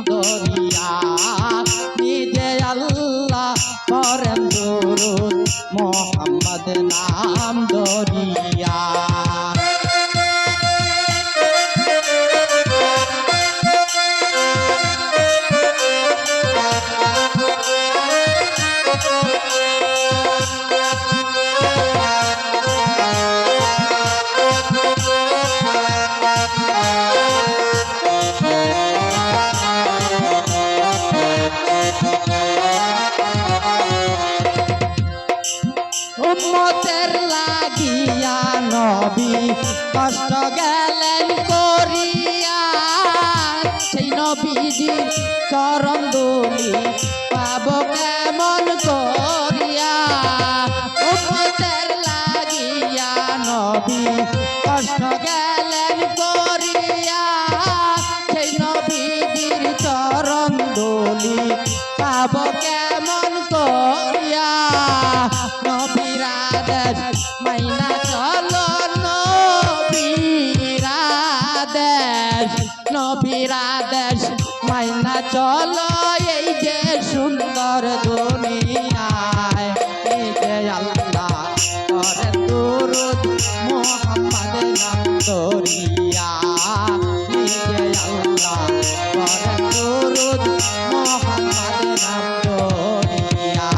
দরিয়া নিজে আল্লাহ করেন দুরূদ মোহাম্মদ নাম দরিয়া। উম্মতের লাগিয়া নবী কষ্ট গেলেন করিয়া, সেই নবীজির চরণ ধুলি পাব কেমন করিয়া। উম্মতের লাগিয়া নবী কষ্ট গেলেন করিয়া, সেই নবীজির চরণ ধুলি পাব কেমন করিয়া। নবীরা দেশ মাইনা চলো, নবীরা দেশ মাইনা চলো, এই যে সুন্দর দুনিয়ায় এই যে আল্লাহ করেন দুরূদ মোহাম্মদ নাম দরিয়া। এই যে আল্লাহ করেন দুরূদ মোহাম্মদ নাম দরিয়া।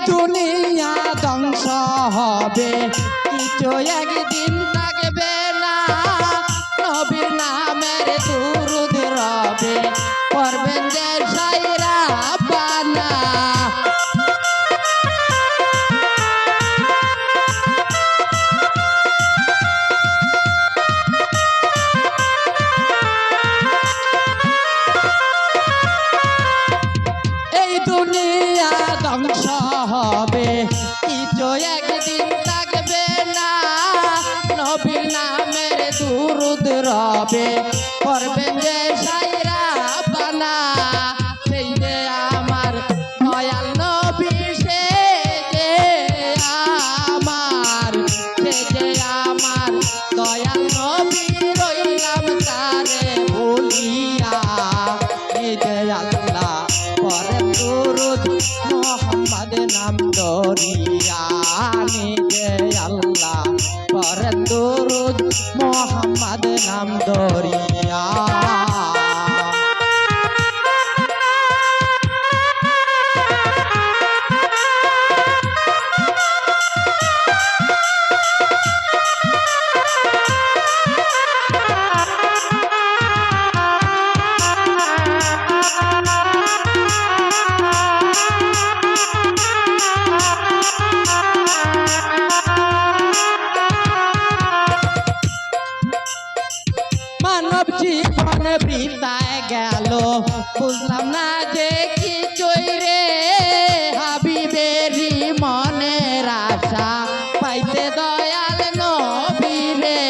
দুনিয়া ধ্বংস হবে, কিছু একদিন থাকবে না। নবীর নামের দুরূদ রবে, করবেন যে সাইরা বানা। এই দুনিয়া ধ্বংস হবে, কিছু একদিন থাকবে না। নবীর নামের দুরূদ রবে, করবেন যে সাইরা বানা। সেই যে আমার দয়াল নবী, সে যে আমার দয়াল নবী, রইলাম তারে ভুলিয়া। এই যে আল্লাহ করেন দুরূদ মোহাম্মদ নাম দরিয়া। নিজে আল্লাহ করেন দুরূদ মোহাম্মদ নাম দরিয়া। মানব জীবন বৃথায় গেল, বুঝলাম না যে কিছুই রে। হাবিবেরি মনের আশা পাইতে দয়াল নবী রে।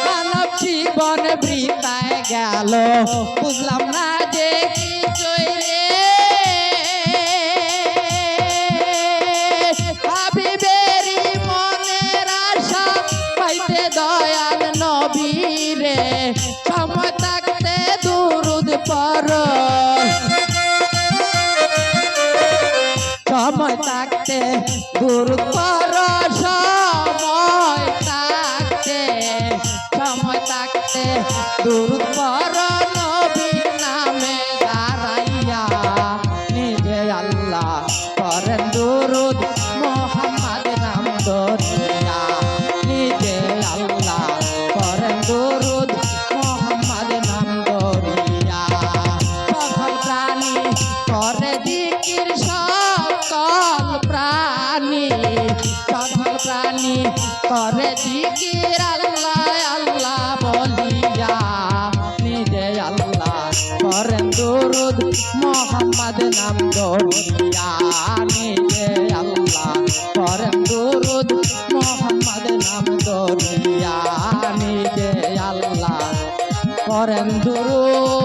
মানব জীবন বৃথায় গেল, বুঝলাম না যে কিছুই রে। হাবিবেরি মনের আশা পাইতে দয়াল নবী রে। সময় থাকতে দুরূদ পড়ো, সময় থাকতে দুরূদ পড়ো, সময় থাকতে দুরূদ পড়ো, নবীর নামে দাঁড়াইয়া। করে জিকির আল্লাহ আল্লাহ বলিয়া নিজে আল্লাহ করেন দুরুদ মোহাম্মদ নাম ধরিয়া নিজে আল্লাহ করেন দুরুদ মোহাম্মদ নাম ধরিয়া নিজে আল্লাহ করেন দুরুদ